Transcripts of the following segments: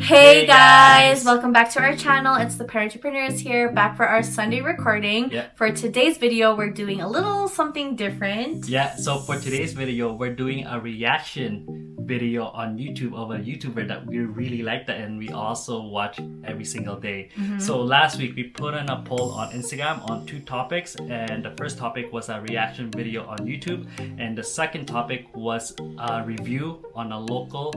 Hey guys! Welcome back to our channel. It's the Parent-Entrepreneurs here, back for our Sunday recording. Yeah. For today's video, we're doing a little something different. Yeah, so for today's video, we're doing a reaction video on YouTube of a YouTuber that we really liked and we also watch every single day. So last week, we put on a poll on Instagram on 2 topics, and the first topic was a reaction video on YouTube, and the second topic was a review on a local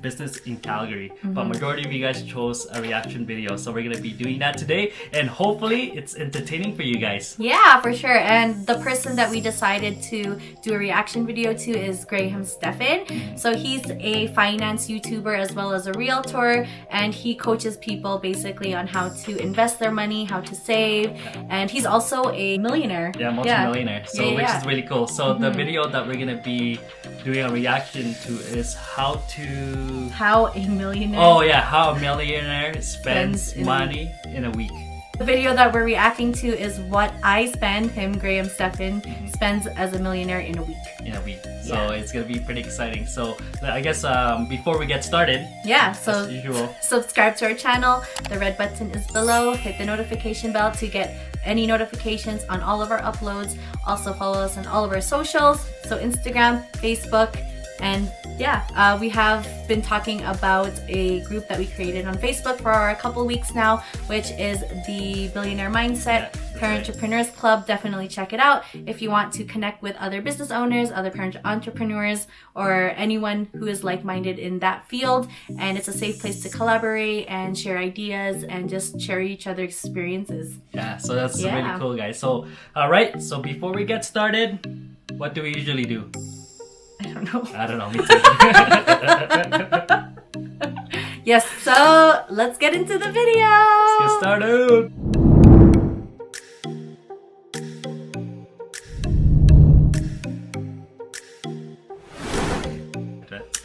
business in Calgary. But majority of you guys chose a reaction video, so we're gonna be doing that today, and hopefully it's entertaining for you guys. Yeah, for sure. And the person that we decided to do a reaction video to is Graham Stephan. So he's a finance YouTuber as well as a realtor, and he coaches people basically on how to invest their money, how to save, and he's also a millionaire. Yeah, multi-millionaire. So which is really cool. So the video that we're gonna be doing a reaction to is how a millionaire spends money in a week. The video that we're reacting to is what I spend, Graham Stephan, spends as a millionaire in a week. So it's gonna be pretty exciting. So I guess before we get started, so as usual, subscribe to our channel. The red button is below. Hit the notification bell to get any notifications on all of our uploads. Also follow us on all of our socials, so Instagram, Facebook, and we have been talking about a group that we created on Facebook for a couple weeks now, which is the Billionaire Mindset Parent-Entrepreneurs Club. Definitely check it out if you want to connect with other business owners, other parent entrepreneurs, or anyone who is like-minded in that field. And it's a safe place to collaborate and share ideas and just share each other's experiences. Yeah, so that's really cool, guys. So, alright, so before we get started, what do we usually do? I don't know, me too. Yes, so let's get into the video. Let's get started.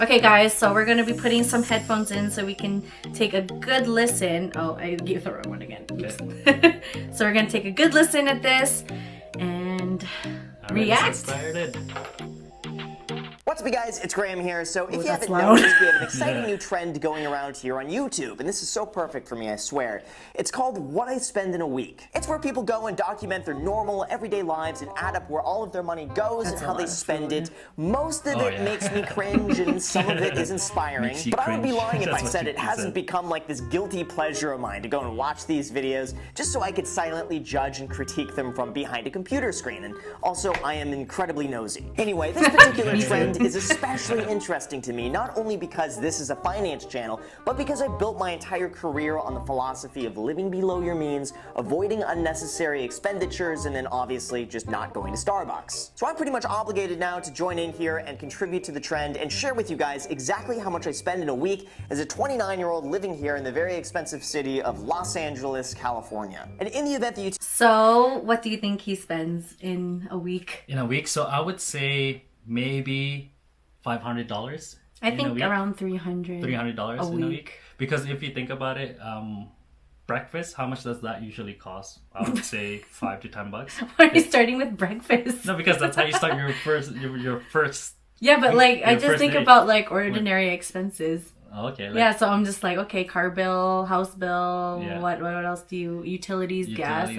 Okay guys, so we're going to be putting some headphones in so we can take a good listen. Oh, I gave the wrong one again. Okay. So we're going to take a good listen at this and react. Let's get started. What's up, you guys? It's Graham here. So if you haven't noticed, we have an exciting new trend going around here on YouTube, and this is so perfect for me, I swear. It's called What I Spend in a Week. It's where people go and document their normal, everyday lives and add up where all of their money goes and how they spend it. Most of it makes me cringe, and some of it is inspiring. But I would be lying if I said it hasn't become like this guilty pleasure of mine to go and watch these videos just so I could silently judge and critique them from behind a computer screen. And also, I am incredibly nosy. Anyway, this particular trend is especially interesting to me, not only because this is a finance channel, but because I built my entire career on the philosophy of living below your means, avoiding unnecessary expenditures, and then obviously just not going to Starbucks. So I'm pretty much obligated now to join in here and contribute to the trend and share with you guys exactly how much I spend in a week as a 29-year-old living here in the very expensive city of Los Angeles, California. And in the event that you... So, what do you think he spends in a week? In a week? So I would say maybe $500. I think around $300 in a week. Because if you think about it, breakfast, how much does that usually cost? I would say $5 to $10. Why are you starting with breakfast? No, because that's how you start your first. Yeah, but I just think about ordinary expenses. Okay. So I'm just okay, car bill, house bill, what else do you, utilities, gas,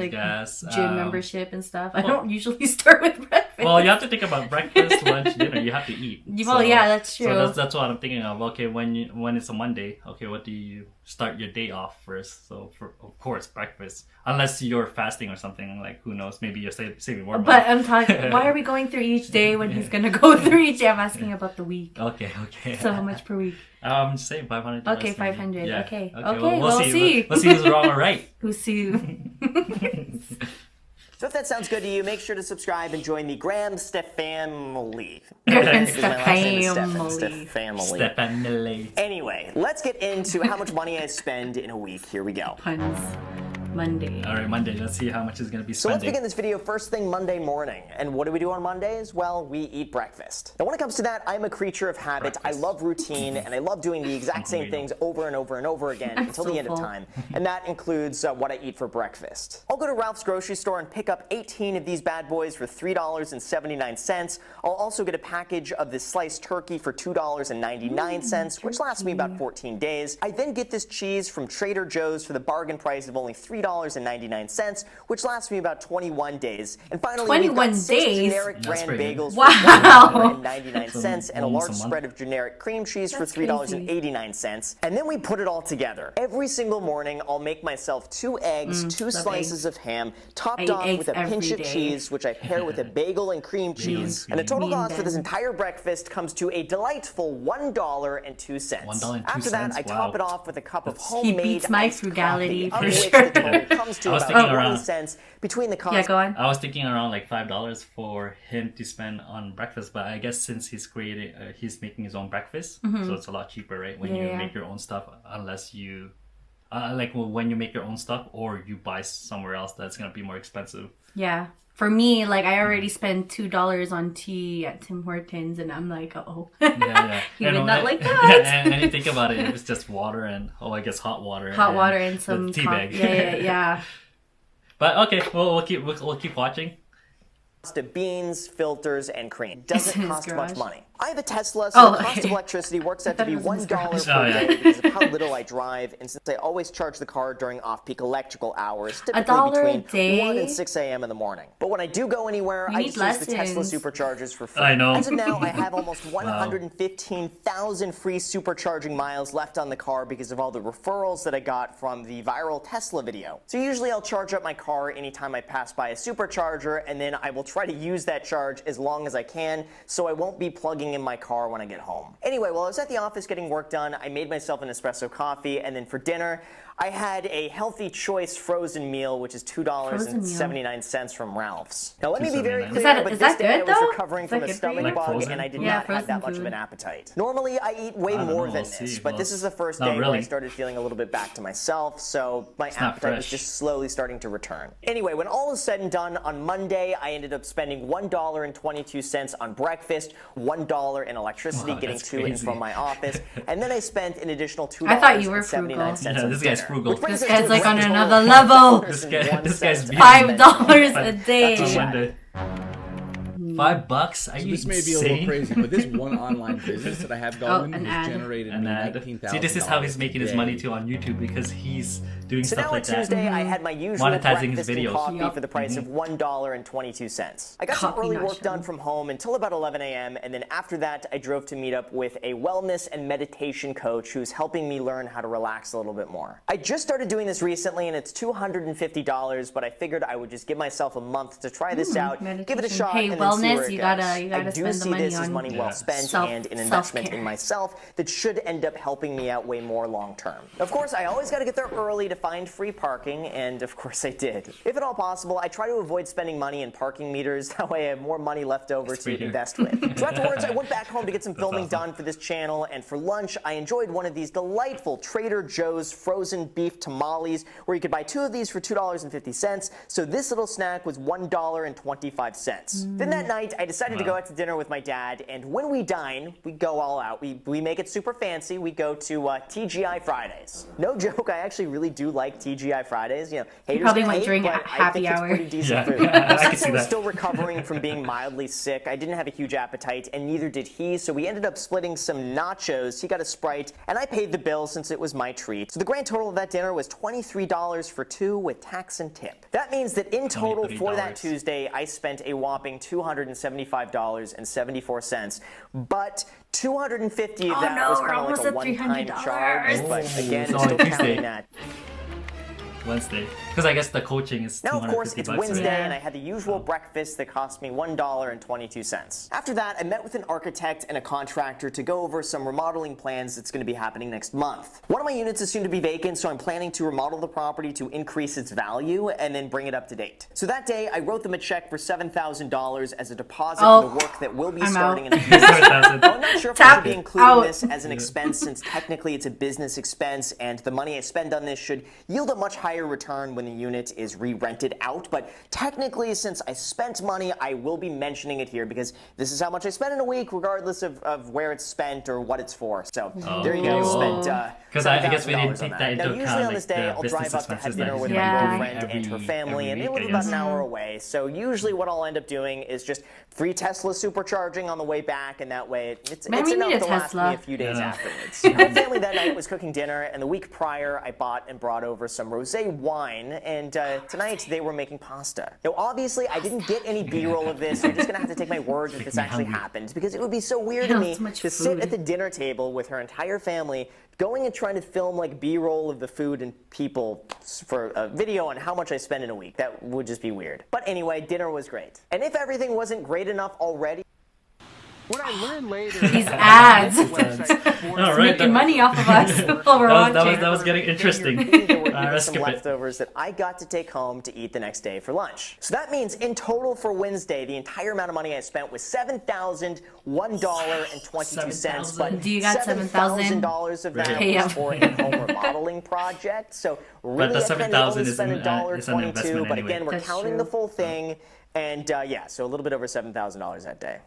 gym membership and stuff. I don't usually start with breakfast. Well, you have to think about breakfast, lunch, dinner. You have to eat. Well, that's true. So that's what I'm thinking of. Okay, when it's a Monday, okay, what do you start your day off first? So of course breakfast, unless you're fasting or something. Who knows? Maybe you're saving more money. But I'm talking. Why are we going through each day when he's gonna go through each day? I'm asking about the week. Okay. So how much per week? Just saying $500. Okay, 500. Yeah. Okay. We'll see. Let's see who's wrong or right. Who's see? So if that sounds good to you, make sure to subscribe and join the Graham Stephan family. Family. Anyway, let's get into how much money I spend in a week. Here we go. Puns. Monday. All right, Monday. Let's see how much is going to be So let's spending. begin this video first thing Monday morning. And what do we do on Mondays? Well, we eat breakfast. Now when it comes to that, I'm a creature of habit. Breakfast. I love routine, and I love doing the exact same things over and over and over again until so the end of full. time. And that includes what I eat for breakfast. I'll go to Ralph's grocery store and pick up 18 of these bad boys for $3.79. I'll also get a package of this sliced turkey for $2.99, which lasts me about 14 days. I then get this cheese from Trader Joe's for the bargain price of only $3.99, which lasts me about 21 days. And finally, we've 21 got 6 days? generic That's brand pretty good. bagels Wow. for $1.99 and a large Almost a month. spread of generic cream cheese That's for $3.89. And then we put it all together. Every single morning, I'll make myself 2 eggs, 2 love slices of ham, topped eat off eggs with a pinch of every day. cheese, which I pair with a bagel and cream cheese. And the total Me and cost for this Ben. entire breakfast comes to a delightful $1.02. $1.02, After that, I top wow. it off with a cup of That's- He homemade beats my iced frugality coffee, for of which sure. the total comes to I was about thinking 20 around- cents between the cost. Yeah, go on. I was thinking around like $5 for him to spend on breakfast, but I guess since he's making his own breakfast, so it's a lot cheaper, right? When you Yeah. make your own stuff, unless you, when you make your own stuff or you buy somewhere else, that's gonna be more expensive. Yeah. For me, like I already spent $2 on tea at Tim Hortons, and I'm like, oh. Yeah. You would not like Yeah, that. and you think about it, it's just water and I guess hot water. Hot water and some the tea coffee. bag. Yeah. But okay, we'll keep watching. Of beans, filters, and cream. Doesn't in his cost much garage. money. I have a Tesla, so Oh, the cost okay. of electricity works out I to thought be it was in his $1 garage. per Oh, yeah. day because of how little I drive, and since I always charge the car during off-peak electrical hours, typically $1 a between day? 1 and 6 a.m. in the morning. But when I do go anywhere, You I need just use the Tesla lessons. superchargers for free. I know. As of now, I have almost 115,000 free supercharging miles left on the car because of all the referrals that I got from the viral Tesla video. So usually I'll charge up my car anytime I pass by a supercharger, and then I will try to use that charge as long as I can, so I won't be plugging in my car when I get home. Anyway, while I was at the office getting work done, I made myself an espresso coffee, and then for dinner, I had a Healthy Choice frozen meal, which is $2.79 from Ralph's. Now, let me be very $2.79. clear, Is that- but is this that day I good, was though? recovering Is from that a good for you? stomach Like bug, frozen? and I did Yeah, not have that frozen much of food. an appetite. Normally, I eat way I don't more know, than we'll this, see. but Well, this is the first not day where I really. started feeling a little bit back to myself, so my not appetite was fresh. just slowly starting to return. Anyway, when all is said and done, on Monday, I ended up spending $1.22 on breakfast, $1 in electricity Wow, getting that's to and crazy. from my office, and then I spent an additional $2.79 I thought you were frugal. Yeah, on this guy's dinner. frugal. Which brings This us to guy's a like on grand another total of level. This guy's $1.01 being- $5 a That's day. on Monday. $5? Are So you this may be a insane? little crazy, but this one online business that I have going an has ad. generated And me then, $19,000. see, this is how he's making his a day. money too on YouTube because he's doing So stuff now on like that. Tuesday, I had my usual Monetizing his breakfast and videos. coffee Yup. for the price of $1.22. I got some Coffee early not work done shown. from home until about 11 a.m., and then after that, I drove to meet up with a wellness and meditation coach who's helping me learn how to relax a little bit more. I just started doing this recently, and it's $250, but I figured I would just give myself a month to try this out, give it a meditation. shot, Hey, and then see where wellness, it you goes. gotta- you gotta I do spend the see money this as on money well spent and an investment self-care. in myself that should end up helping me out way more long term. Of course, I always got to get there early to find free parking, and of course I did. If at all possible, I try to avoid spending money in parking meters. That way I have more money left over free to here. invest with. So afterwards, I went back home to get some filming awesome. done for this channel, and for lunch, I enjoyed one of these delightful Trader Joe's frozen beef tamales, where you could buy 2 of these for $2.50. So this little snack was $1.25. Then that night, I decided to go out to dinner with my dad, and when we dine, we go all out. We make it super fancy. We go to TGI Fridays. No joke, I actually really do like TGI Fridays. You know, haters probably gonna went hate, during but I happy think it's hour. pretty decent Yeah. food. I can Since see I was that. still recovering from being mildly sick, I didn't have a huge appetite, and neither did he, so we ended up splitting some nachos. He got a Sprite, and I paid the bill since it was my treat. So the grand total of that dinner was $23 for 2 with tax and tip. That means that in total for that $23. Tuesday, I spent a whopping $275.74, but $250 of Oh that no, was we're kind of almost like a at one-time $300. charge, but again, It's still only Tuesday. counting that. Wednesday. Because I guess the coaching is Now, of course, $250 it's bucks, Wednesday, right? and I had the usual breakfast that cost me $1.22. After that, I met with an architect and a contractor to go over some remodeling plans that's going to be happening next month. One of my units is soon to be vacant, so I'm planning to remodel the property to increase its value and then bring it up to date. So that day, I wrote them a check for $7,000 as a deposit for the work that will be I'm starting out. in a few weeks. I'm $7,000. not sure if I Tap should be including out. this as an expense since technically it's a business expense, and the money I spend on this should yield a much higher return when the unit is re-rented out. But technically, since I spent money, I will be mentioning it here because this is how much I spent in a week, regardless of where it's spent or what it's for. So there you go. Spent because I guess we didn't $7,000 take on that into Now, account. usually on like, this day, the I'll business drive up to have expenses dinner that with he's my doing girlfriend and her family, and they live about an hour away. So usually what I'll end up doing is just free Tesla supercharging on the way back, and that way it's enough to last me a few days afterwards. My family that night was cooking dinner, and the week prior I bought and brought over some rosé wine, and tonight they were making pasta. Now obviously I didn't get any B-roll of this, so you're just gonna have to take my word that this actually happened, because it would be so weird to me to sit at the dinner table with her entire family going and trying to film like B-roll of the food and people for a video on how much I spend in a week. That would just be weird. But anyway, dinner was great. And if everything wasn't great enough already, what I learned later, these ads, making money off of us while we're watching. That was getting interesting. There were some leftovers that I got to take home to eat the next day for lunch. So that means in total for Wednesday, the entire amount of money I spent was $7,001.22. But do you got $7,000 of that was for a home remodeling project. So really, the I spent $1.22. But anyway. again, we're counting the full thing. And yeah, so a little bit over $7,000 that day.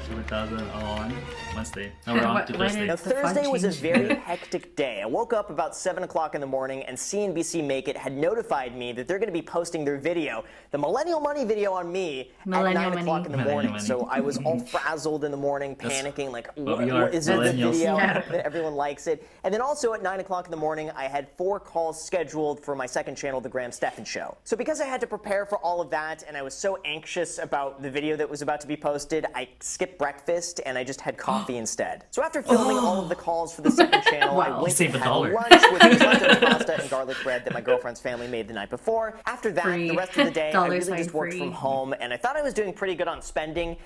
7,000 on Wednesday. Now we're on to Thursday. Now Thursday was a very hectic day. I woke up about 7 o'clock in the morning, and CNBC Make It had notified me that they're going to be posting their video, the Millennial Money video on me, at 9 o'clock in the morning. So I was all frazzled in the morning, panicking, like, what is it, this video? I hope that everyone likes it. And then also at 9 o'clock in the morning, I had 4 calls scheduled for my second channel, The Graham Stephan Show. So because I had to prepare for all of that, and I was so anxious about the video that was about to be posted, I skipped breakfast and I just had coffee instead. So after filming all of the calls for the second channel, I went and had lunch with leftover pasta and garlic bread that my girlfriend's family made the night before. After that, the rest of the day, I really just worked from home, and I thought I was doing pretty good on spending.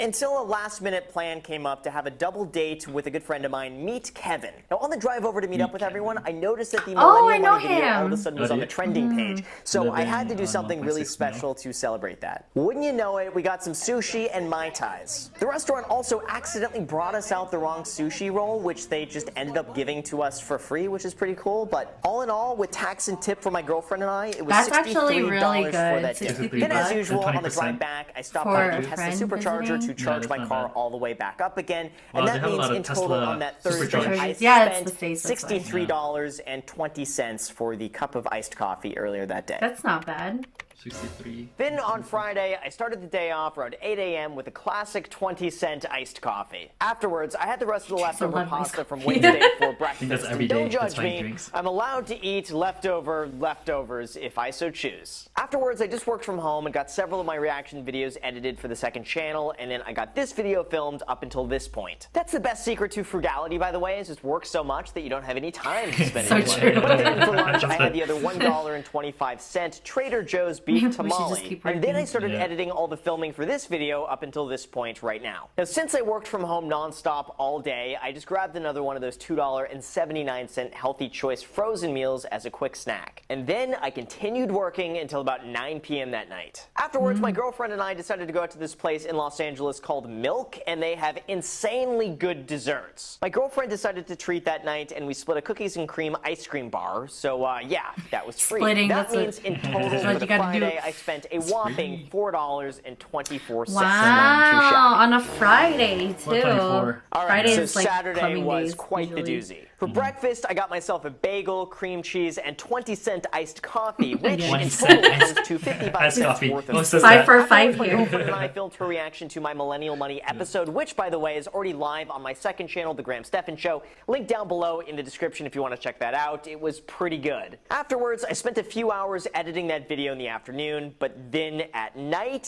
Until a last-minute plan came up to have a double date with a good friend of mine, Meet Kevin. Now, on the drive over to meet up with everyone, I noticed that the Millennial Money video all of a sudden was on the trending page. So I had to do something really special to celebrate that. Wouldn't you know it, we got some sushi and Mai Tais. The restaurant also accidentally brought us out the wrong sushi roll, which they just ended up giving to us for free, which is pretty cool. But all in all, with tax and tip for my girlfriend and I, it was $63 for that dinner. Then as usual, on the drive back, I stopped by the Tesla Supercharger to charge my car all the way back up again. And that means in total on that Thursday, I spent $63.20 for the cup of iced coffee earlier that day. That's not bad. 63. Then on Friday, I started the day off around 8 a.m. with a classic 20-cent iced coffee. Afterwards, I had the rest of the leftover pasta from Wednesday for breakfast. Don't judge me. I'm allowed to eat leftovers if I so choose. Afterwards, I just worked from home and got several of my reaction videos edited for the second channel, and then I got this video filmed up until this point. That's the best secret to frugality, by the way, is just work so much that you don't have any time to spend so true. But then for lunch, I had the other $1.25 Trader Joe's beef tamale. And then I started editing all the filming for this video up until this point right now. Now, since I worked from home nonstop all day, I just grabbed another one of those $2.79 Healthy Choice frozen meals as a quick snack. And then I continued working until about 9 p.m. that night. Afterwards, my girlfriend and I decided to go out to this place in Los Angeles called Milk, and they have insanely good desserts. My girlfriend decided to treat that night, and we split a cookies and cream ice cream bar. So yeah, that was free. That means in total for the Friday, I spent a whopping $4.24. Wow, on a Friday too. All right, Friday so is like Saturday was quite usually. the doozy. For breakfast, I got myself a bagel, cream cheese, and 20-cent iced coffee, which in total comes to 55 cents worth of 5 for 5 My here. girlfriend and I filmed her reaction to my Millennial Money episode, which, by the way, is already live on my second channel, The Graham Stephan Show. Link down below in the description if you want to check that out. It was pretty good. Afterwards, I spent a few hours editing that video in the afternoon, but then at night,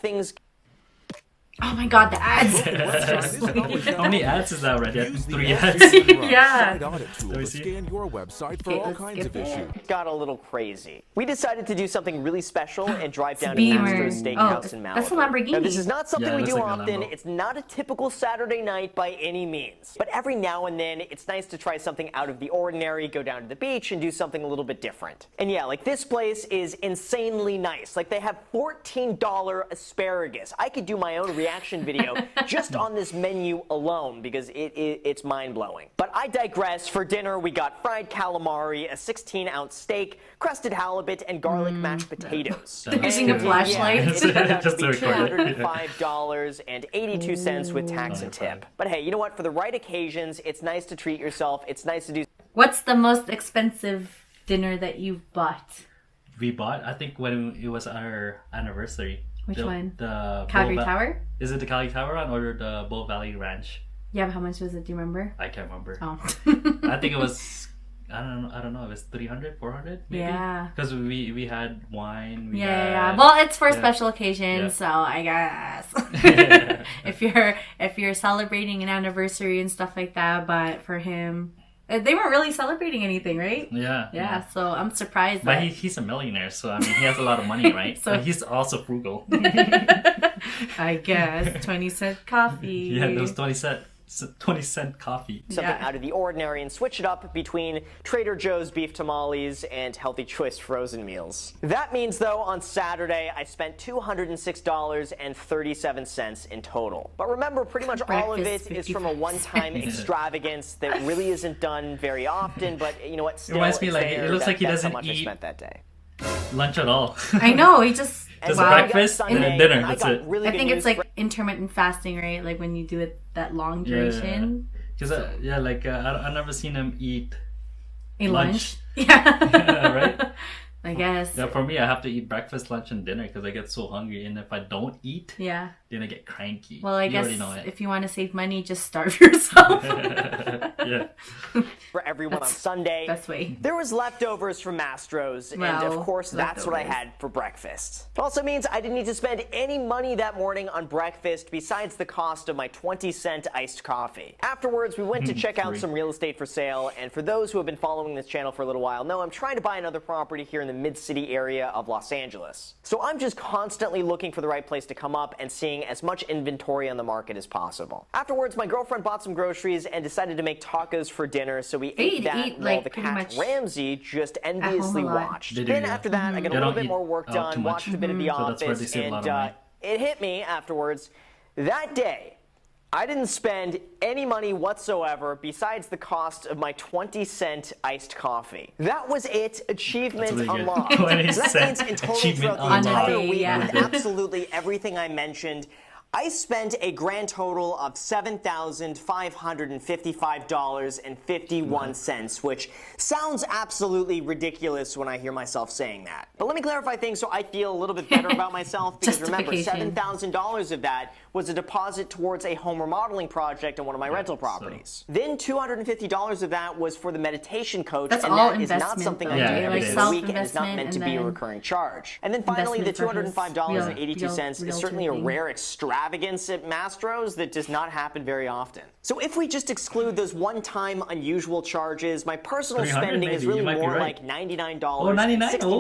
things... Oh my god, the ads! How many ads is that already? 3 ads. Yeah. Scan your website for all kinds of issues. Got a little crazy. We decided to do something really special and drive down to Mastro's Steakhouse in Malibu. That's a Lamborghini. Now, this is not something we do like often. It's not a typical Saturday night by any means. But every now and then, it's nice to try something out of the ordinary, go down to the beach, and do something a little bit different. And yeah, like this place is insanely nice. Like they have $14 asparagus. I could do my own reaction reaction video just on this menu alone because it's mind-blowing. But I digress. For dinner, we got fried calamari, a 16-ounce steak, crusted halibut, and garlic mashed potatoes. Using a flashlight. Yeah, it turned out to Just be to record it. $205.82 with tax and tip. But hey, you know what? For the right occasions, it's nice to treat yourself. It's nice to do. What's the most expensive dinner that you've bought? We bought, I think, when it was our anniversary. Which one? The Calgary Tower? Is it the Calgary Tower one or the Bull Valley Ranch? Yeah, but how much was it? Do you remember? I can't remember. Oh. I think it was, I don't know. It was 300, 400 maybe? Yeah. Because we had wine. Yeah. Well, it's for special occasions, so I guess if you're celebrating an anniversary and stuff like that, but for him, they weren't really celebrating anything, right? Yeah. So I'm surprised. But he's a millionaire, so I mean, he has a lot of money, right? So- But he's also frugal. I guess 20-cent coffee. Yeah, those 20-cent coffee. Something out of the ordinary and switch it up between Trader Joe's beef tamales and Healthy Choice frozen meals. That means, though, on Saturday, I spent $206.37 in total. But remember, pretty much all of it is from a one-time extravagance that really isn't done very often, but you know what, still, reminds me, it's like, there. it looks like he That's how doesn't much I eat spent that day. Lunch at all. I know. He just Just wow. breakfast and Sunday, then dinner. and I That's got it. really I good think it's news like intermittent fasting, right? Like when you do it that long duration. Because I've never seen him eat A lunch. Yeah. Right? I guess. Yeah, for me, I have to eat breakfast, lunch, and dinner because I get so hungry. And if I don't eat, Yeah. then I get cranky. Well, I You guess already know it. if you want to save money, just starve yourself. Yeah. for everyone on Sunday. Best way. There was leftovers from Mastro's, and Well, of course, that's what I leftovers. had for breakfast. It also means I didn't need to spend any money that morning on breakfast besides the cost of my 20-cent iced coffee. Afterwards, we went to check out Free. some real estate for sale, and for those who have been following this channel for a little while know I'm trying to buy another property here in the mid-city area of Los Angeles. So I'm just constantly looking for the right place to come up and seeing as much inventory on the market as possible. Afterwards, my girlfriend bought some groceries and decided to make tacos for dinner, so we ate that eat, while like, the pretty cat much Ramsey just enviously a lot. watched. They do, Then yeah. after that, I got a They little don't bit eat more work out done, too much. watched a bit of The So that's where they Office, save a lot and of money. it hit me afterwards. That day, I didn't spend any money whatsoever besides the cost of my 20-cent iced coffee. That was it. Achievement That's really good. unlocked. 20 So that cent means in total achievement throughout the unlocked. entire On a day, week, yeah. with absolutely everything I mentioned, I spent a grand total of $7,555.51, which sounds absolutely ridiculous when I hear myself saying that. But let me clarify things so I feel a little bit better about myself, because remember, Justification. $7,000 of that was a deposit towards a home remodeling project on one of my rental properties. Then $250 of that was for the meditation coach, That's and all that is not investment, something though, I Yeah, do right? every Like single week, and it's not self-investment meant to and be a then recurring charge. And then finally, the investment for his $205.82 real- is certainly a realtor rare extravagance at Mastro's that does not happen very often. So if we just exclude those one-time unusual charges, my personal 300 spending is maybe, really you might be more right. like $99.69 Oh, 99? for the Oh,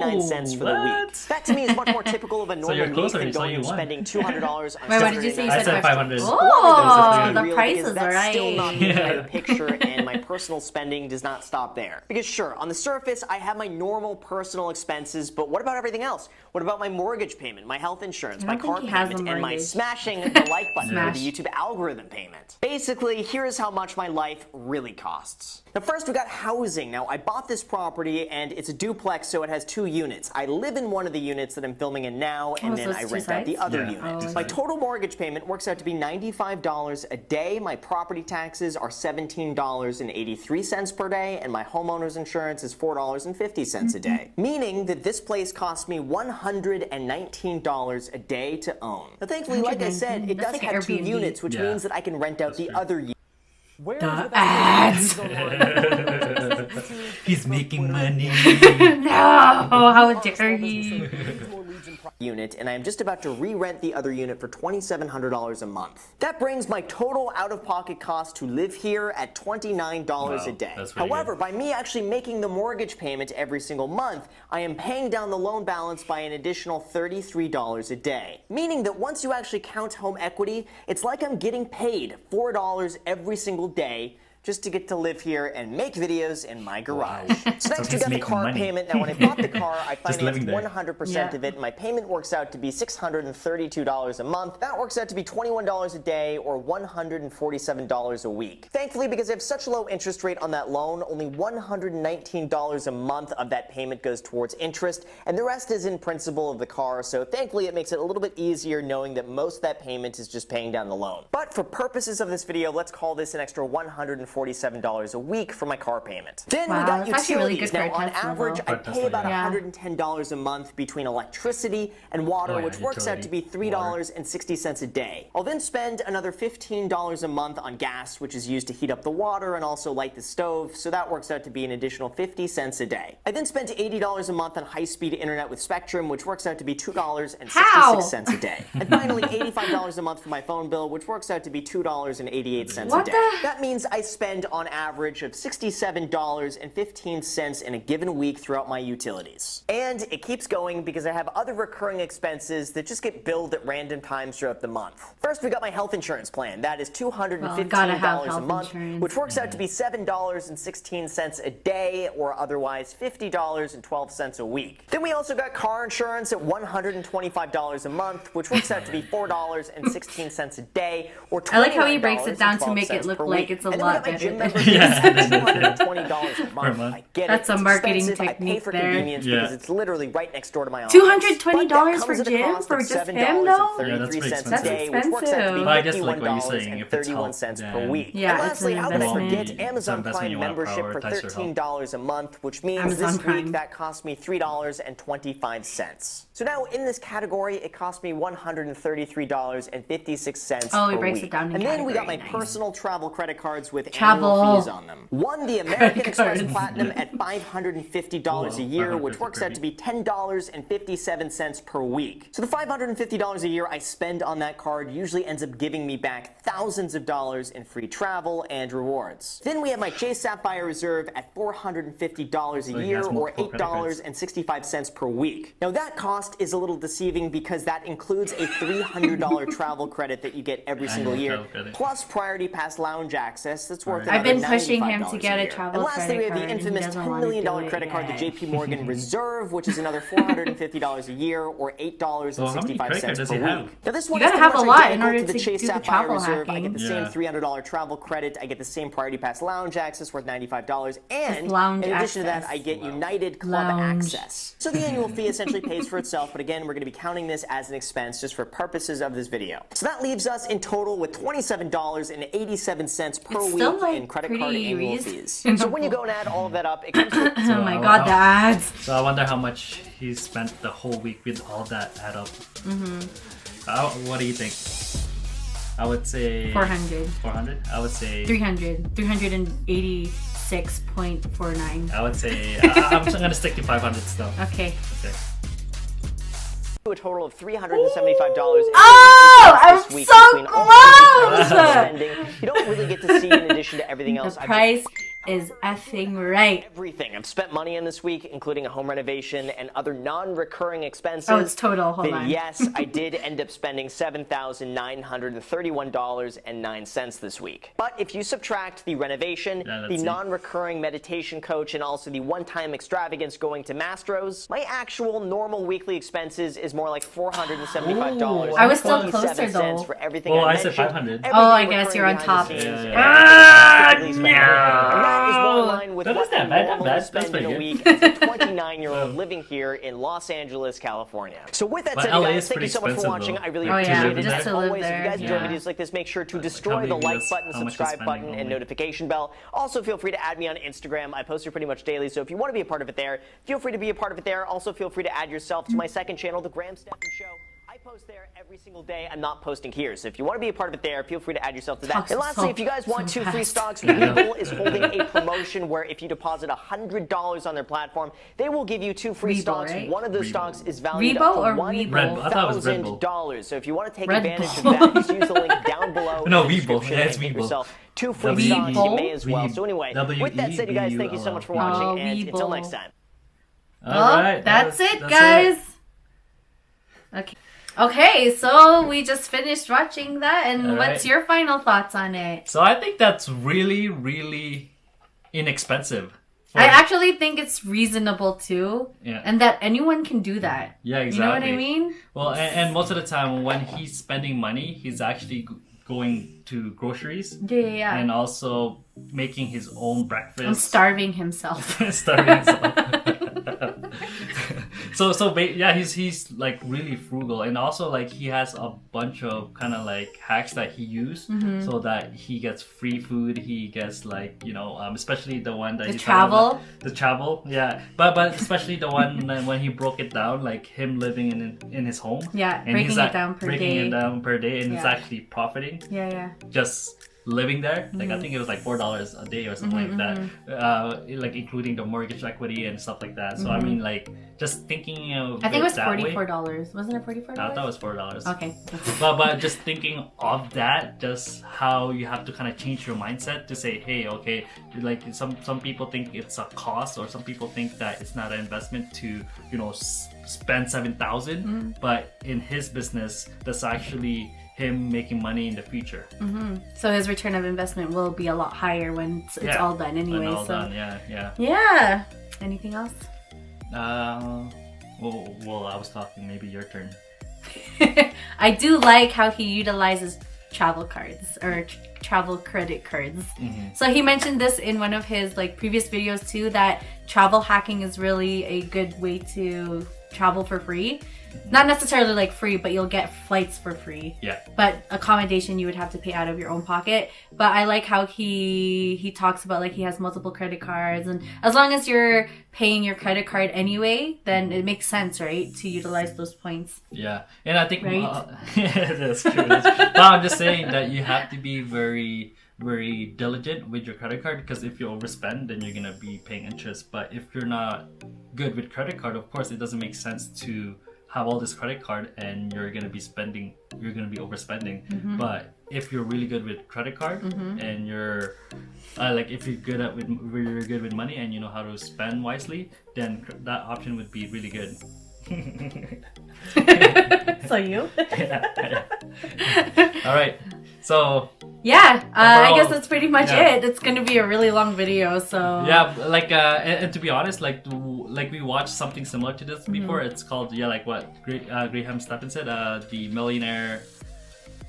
week. what? That to me is much more typical of a normal you're week closer, than so going you and won. spending $200 on Wait, what did you say? You I said said 500. Oh, the real, prices because are that's still not the right. entire picture, and my personal spending does not stop there. Because sure, on the surface, I have my normal personal expenses, but what about everything else? What about my mortgage payment, my health insurance, I my don't think car he has payment, a and my mortgage. smashing the like button for Smash. the YouTube algorithm payment? Basically, here is how much my life really costs. Now first, we got housing. Now, I bought this property, and it's a duplex, so it has 2 units. I live in one of the units that I'm filming in now, and Oh, then so I it's rent 2 out the sides? other Yeah. unit. Oh, My total mortgage payment works out to be $95 a day. My property taxes are $17.83 per day, and my homeowner's insurance is $4.50 a day. Meaning that this place cost me $119 a day to own. Now thankfully, like I said, it That's does like have 2 Airbnb. units, which Yeah. means that I can rent out the other unit. Where The is the ads. He's making money. No, how dare he? unit, and I am just about to re-rent the other unit for $2,700 a month. That brings my total out-of-pocket cost to live here at $29 a day. that's pretty However, good. by me actually making the mortgage payment every single month, I am paying down the loan balance by an additional $33 a day. Meaning that once you actually count home equity, it's like I'm getting paid $4 every single day just to get to live here and make videos in my garage. So next we he's got the making car money. payment. Now when I bought the car, I Just financed living there. 100% of it, and my payment works out to be $632 a month. That works out to be $21 a day or $147 a week. Thankfully, because I have such a low interest rate on that loan, only $119 a month of that payment goes towards interest, and the rest is in principal of the car, so thankfully it makes it a little bit easier knowing that most of that payment is just paying down the loan. But for purposes of this video, let's call this an extra $147 a week for my car payment. Then we got that's actually really utilities. good for Now, a on Tesla, average, though. I pay about Yeah. $110 a month between electricity and water, Oh, yeah, which works out to be utility, $3.60 a day. I'll then spend another $15 a month on gas, which is used to heat up the water and also light the stove, so that works out to be an additional 50 cents a day. I then spent $80 a month on high-speed internet with Spectrum, which works out to be $2.66 a day. And finally, $85 a month for my phone bill, which works out to be $2.88 a What day. the- That means I spend on average of $67.15 in a given week throughout my utilities. And it keeps going because I have other recurring expenses that just get billed at random times throughout the month. First, we got my health insurance plan. That is $215 gotta have a health month, insurance. which works out to be $7.16 a day, or otherwise $50.12 a week. Then we also got car insurance at $125 a month, which works out to be $4.16 a day, or $29 I like how he breaks it down to make it look per like week. it's a And then we lot got my gym better. membership at $220 a month. month. I get it. That's a It's marketing expensive. I pay technique for there. convenience Yeah. because it's literally right next door to my office. $220 But for that comes at a gym cost for of just him, $7.33 though? Yeah, that's pretty a expensive. day, which works out to be But I guess like what you're saying, if it's $51.31 per health, week. Yeah, and it's lastly, an how could I investment. forget Amazon investment Prime you wanna membership for prioritize your health. $13 a month, which means Amazon this Prime. week that cost me $3.25. So now in this category, it cost me $133.56 Oh, he per breaks week. it down in And then we got my category, nice. personal travel credit cards with Travel. annual fees on them. One, the American Express cards. Platinum at $550 a year, which works out to be $10.57 per week. So the $550 a year I spend on that card usually ends up giving me back thousands of dollars in free travel and rewards. Then we have my J Sapphire Reserve at $450 a So he year, has or multiple credit cards. $8.65 per week. Now that cost is a little deceiving because that includes a $300 travel credit that you get every single Annual year, travel credit. plus Priority Pass lounge access that's worth Right. I've another been pushing him $95 to get a year. travel And lastly, we credit have the card, and he infamous doesn't $10 wanna million do it credit card, the yet. JP Morgan Reserve, which is another $450 a year, or So how many credit $8.65 cards per does he week. have? Now this one You is gotta have pretty a much lot in identical order to the to Chase do the Sapphire travel Reserve. I hacking. get the same Yeah. $300 travel credit. I get the same Priority Pass lounge access worth $95, and lounge in addition to that, access. I get United Club Lounge. access. So the annual fee essentially pays for itself, but again, we're going to be counting this as an expense just for purposes of this video. So that leaves us in total with $27.87 per It's week still, like, in credit card pretty annual fees. So when you go and add all of that up, it comes to Oh my god, the ads. So I wonder how much he spent the whole week with all that add up. What do you think? I would say 400. 400? I would say 300. 386.49. I would say I'm just gonna stick to 500 still. Okay. Okay. a total of $375. Oh, I'm this week so between all the close! spending. You don't really get to see in addition to everything The else. price is effing right. Everything I've spent money on this week, including a home renovation and other non-recurring expenses. Oh, it's total. Hold then on. yes, I did end up spending $7,931.09 this week. But if you subtract the renovation, let's the see. non-recurring meditation coach, and also the one-time extravagance going to Mastro's, my actual normal weekly expenses is more like $475. I was still closer, though. For everything Oh, I I said mentioned. 500. Oh, I Everything guess you're on recurring top. behind the scenes. Yeah. And that is more in line with That what is not I bad, not normally bad. That's spend in a pretty week as a 29-year-old living here in Los Angeles, California. So with that But said, LA guys, is thank you pretty so much for expensive, watching. though. I really Oh, yeah, appreciate it. just As to live always, if you there. guys enjoy Yeah. videos like this, make sure to How destroy many the like views, button, how much subscribe you're button, spending and only. notification bell. Also, feel free to add me on Instagram. I post here pretty much daily, so if you want to be a part of it there, feel free to be a part of it there. Also, feel free to add yourself to my second channel, The Graham Stephan Show. I post there every single day. I'm not posting here. So if you want to be a part of it there, feel free to add yourself to that. Talks And lastly, so- if you guys want so 2 free fast. stocks, Webull is holding a promotion where if you deposit $100 on their platform, they will give you 2 free Webull, stocks. right? One of those Webull. stocks is valued Webull up to or Webull? Red Bull. I thought it was Red Bull. $1,000. So if you want to take Red advantage Bull. of that, just use the link down below No, in the Webull. description Yeah, and it's get Webull. yourself 2 free Webull. stocks. You may as well. Webull. So anyway, with that said, you guys, thank you so much for Webull. watching, Oh, and until Webull. next time. All right. That's it, That's guys. Okay. Okay, so we just finished watching that, and All what's right. your final thoughts on it? So I think that's really, really inexpensive. for- I actually think it's reasonable too, Yeah. and that anyone can do that. Yeah, You know what I exactly. mean? Well, and most of the time when he's spending money, he's actually going to groceries Yeah. and also making his own And breakfast. starving himself. Starting yeah, he's like really frugal, and also like he has a bunch of kind of like hacks that he used Mm-hmm. so that he gets free food. He gets like especially the one that The he's talking travel? about, the travel, yeah. But especially the one when he broke it down, like him living in his home. Yeah, and breaking he's it down per breaking day. it down per day, and he's Yeah. actually profiting Yeah. just living there. Like Mm-hmm. I think it was like $4 a day or something like that, like including the mortgage equity and stuff like that. So I mean, like just thinking of I think it was that way- $44. Wasn't it $44? I thought it was $4. Okay. But just thinking of that, just how you have to kind of change your mindset to say, hey, okay, like some people think it's a cost, or some people think that it's not an investment to spend 7,000, but in his business, that's actually him making money in the future. So his return of investment will be a lot higher when it's Yeah. all done anyway. And all so done, yeah. yeah. Anything else? Well, I was talking. Maybe your turn. I do like how he utilizes travel cards or travel credit cards. So he mentioned this in one of his like previous videos too, that travel hacking is really a good way to travel for free. Not necessarily like free, but you'll get flights for free. Yeah. But accommodation you would have to pay out of your own pocket. But I like how he talks about like he has multiple credit cards, and as long as you're paying your credit card anyway, then it makes sense, right, to utilize those points. Yeah, and I think Right? that's true. But I'm just saying that you have to be very, very diligent with your credit card, because if you overspend, then you're gonna be paying interest. But if you're not good with credit card, of course, it doesn't make sense to have all this credit card and you're gonna be overspending. But if you're really good with credit card and you're if you're good with money and you know how to spend wisely, then that option would be really good. So you? All right, so Yeah, I Overall, guess that's pretty much yeah. it. It's gonna be a really long video, so yeah, like and to be honest, like we watched something similar to this before. It's called like what Graham Stephan said, the millionaire.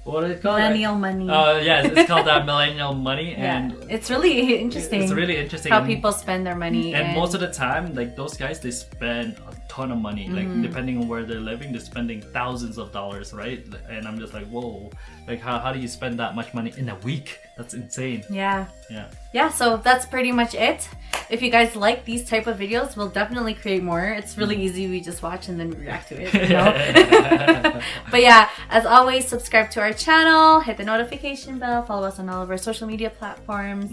What is it called? millennial money. Yeah, it's called Millennial Money, and yeah, it's really interesting. it's really interesting how people spend their money, And most of the time, like those guys, they spend a ton of money. Like depending on where they're living, they're spending thousands of dollars, right? And I'm just like, whoa! Like how do you spend that much money in a week? That's insane. yeah. Yeah. So that's pretty much it. If you guys like these type of videos, we'll definitely create more. It's really easy. We just watch and then we react to it. You know? But yeah, as always, subscribe to our channel, hit the notification bell, follow us on all of our social media platforms.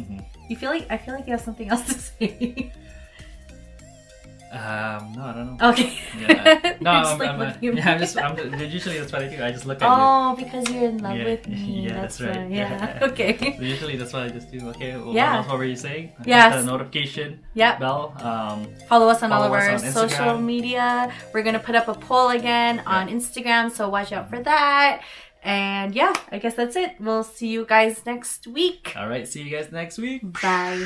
I feel like you have something else to say. No, I don't know. Okay. Yeah. No, You're just, like, looking at me. usually that's what I do. I just look at Oh, because you're in love Yeah. with me. Yeah, that's right. why. Yeah. Yeah. Okay. you. So usually that's what I just do. Okay. Yeah. What were you saying? Yes. Hit the notification Yep. bell. Follow us on all of Follow our us on social Instagram. media. We're gonna put up a poll again on Instagram, so watch out for that. And yeah, I guess that's it. We'll see you guys next week. All right. See you guys next week. Bye.